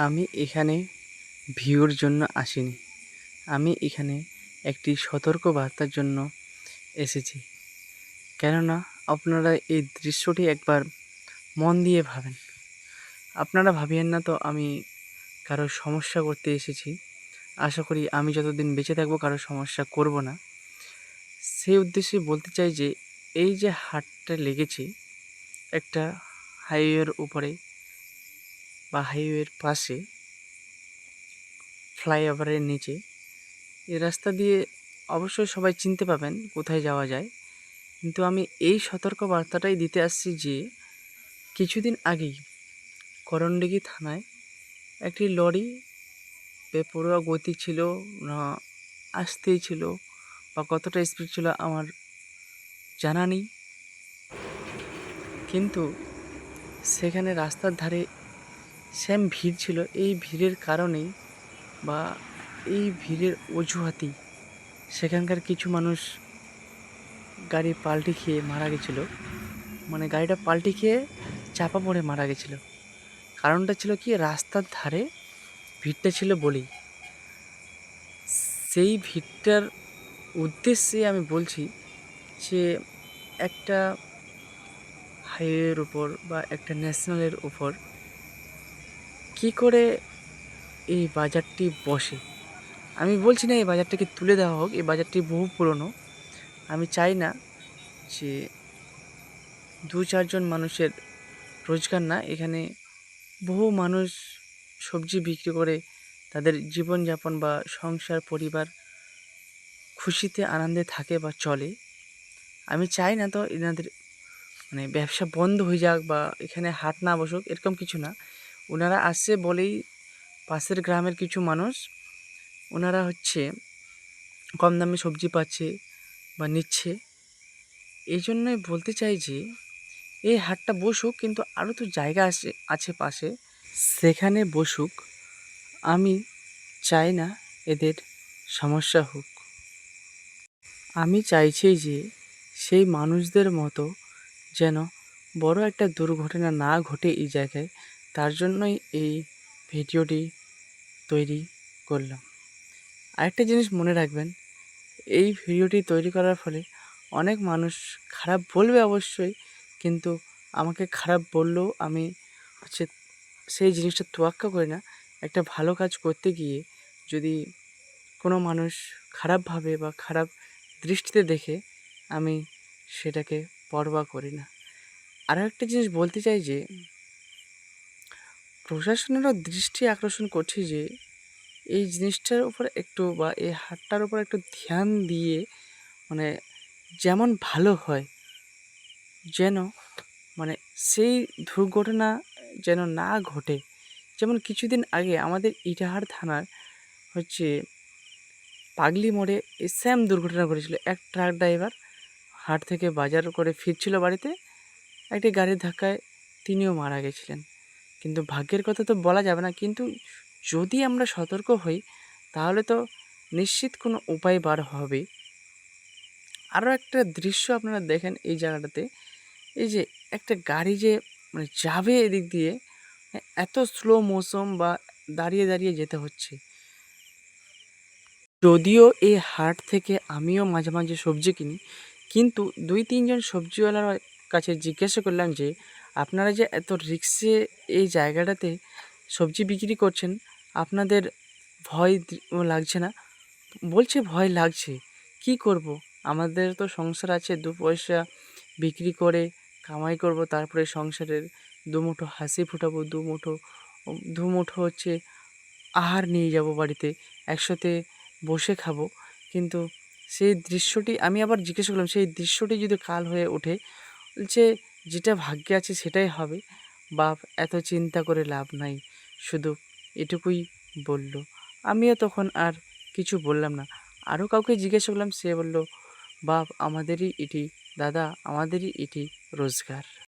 আমি এখানে ভিউর জন্য আসিনি। আমি এখানে একটি সতর্ক বার্তার জন্য এসেছি। কেননা আপনারা এই দৃশ্যটি একবার মন দিয়ে ভাবেন। আপনারা ভাবিয়েন না তো আমি কারোর সমস্যা করতে এসেছি। আশা করি আমি যতদিন বেঁচে থাকবো কারোর সমস্যা করব না। সেই উদ্দেশ্যে বলতে চাই যে এই যে হাটটা লেগেছে একটা হাইওয়ের উপরে বা হাইওয়ের পাশে, ফ্লাইওভারের নিচে, এই রাস্তা দিয়ে অবশ্যই সবাই চিনতে পাবেন কোথায় যাওয়া যায়। কিন্তু আমি এই সতর্ক বার্তাটাই দিতে আসছি যে কিছুদিন আগেই করণডিঘি থানায় একটি লরি বেপরোয়া গতি ছিল না আসতেই ছিল বা কতটা স্পিড ছিল আমার জানা নেই, কিন্তু সেখানে রাস্তার ধারে সেম ভিড় ছিল। এই ভিড়ের কারণেই বা এই ভিড়ের অজুহাতেই সেখানকার কিছু মানুষ গাড়ি পাল্টি খেয়ে মারা গেছিলো। মানে গাড়িটা পাল্টি খেয়ে চাপা পড়ে মারা গেছিলো। কারণটা ছিল কি, রাস্তার ধারে ভিড়টা ছিল বলেই। সেই ভিড়টার উদ্দেশ্যে আমি বলছি যে একটা হাইওয়ের উপর বা একটা ন্যাশনালের উপর কি করে এই বাজারটি বসে। আমি বলছি না এই বাজারটাকে তুলে দেওয়া হোক, এই বাজারটি বহু পুরনো। আমি চাই না যে 2-4 জন মানুষের রোজগার না, এখানে বহু মানুষ সবজি বিক্রি করে তাদের জীবনযাপন বা সংসার পরিবার খুশিতে আনন্দে থাকে বা চলে। আমি চাই না তো এনাদের মানে ব্যবসা বন্ধ হয়ে যাক বা এখানে হাট না বসুক, এরকম কিছু না। ওনারা আসছে বলেই পাশের গ্রামের কিছু মানুষ, ওনারা কম দামে সবজি পাচ্ছে বা নিচ্ছে। এই জন্যই বলতে চাই যে এই হাটটা বসুক, কিন্তু আরও তো জায়গা আছে পাশে, সেখানে বসুক। আমি চাই না এদের সমস্যা হোক। আমি চাইছি যে সেই মানুষদের মতো যেন বড় একটা দুর্ঘটনা না ঘটে এই জায়গায়, তার জন্যই এই ভিডিওটি তৈরি করলাম। আরেকটা জিনিস মনে রাখবেন, এই ভিডিওটি তৈরি করার ফলে অনেক মানুষ খারাপ বলবে অবশ্যই, কিন্তু আমাকে খারাপ বললেও আমি সেই জিনিসটা তোয়াক্কা করি না। একটা ভালো কাজ করতে গিয়ে যদি কোনো মানুষ খারাপ ভাবে বা খারাপ দৃষ্টিতে দেখে, আমি সেটাকে পরোয়া করি না। আরও একটা জিনিস বলতে চাই যে প্রশাসনেরও দৃষ্টি আকর্ষণ করছি যে এই জিনিসটার উপর একটু বা এই হাটটার উপর একটু ধ্যান দিয়ে, মানে যেমন ভালো হয়, যেন মানে সেই দুর্ঘটনা যেন না ঘটে। যেমন কিছুদিন আগে আমাদের ইটাহার থানার পাগলি মোড়ে এই সেম দুর্ঘটনা ঘটেছিল। এক ট্রাক ড্রাইভার হাট থেকে বাজার করে ফিরছিল বাড়িতে, একটি গাড়ির ধাক্কায় তিনিও মারা গেছিলেন। কিন্তু ভাগ্যের কথা তো বলা যাবে না, কিন্তু যদি আমরা সতর্ক হই তাহলে তো নিশ্চিত কোনো উপায় বার হবে। আরও একটা দৃশ্য আপনারা দেখেন এই জায়গাটাতে, এই যে একটা গাড়ি যে মানে যাবে এদিক দিয়ে, এত স্লো মোশন বা দাঁড়িয়ে দাঁড়িয়ে যেতে হচ্ছে। যদিও এই হাট থেকে আমিও মাঝে মাঝে সবজি কিনি, কিন্তু 2-3 জন সবজিওয়ালার কাছে জিজ্ঞাসা করলাম যে আপনারা যে এত রিক্সে এই জায়গাটাতে সবজি বিক্রি করছেন, আপনাদের ভয় লাগছে না? বলছে ভয় লাগছে। কি করব, আমাদের তো সংসার আছে, 2 পয়সা বিক্রি করে কামাই করব, তারপরে সংসারের দুমুঠো হাসি ফোটাবো, দুমুঠো আহার নিয়ে যাব বাড়িতে, একসাথে বসে খাবো। কিন্তু সেই দৃশ্যটি আমি আবার জিজ্ঞাসা করলাম, সেই দৃশ্যটি যদি কাল হয়ে ওঠে, বলছে যেটা ভাগ্যে আছে সেটাই হবে বাপ, এত চিন্তা করে লাভ নাই, শুধু এটুকুই বলল। আমিও তখন আর কিছু বললাম না। আরও কাউকে জিজ্ঞাসা করলাম, সে বলল বাপ আমাদেরই এটি, দাদা আমাদেরই এটি রোজগার।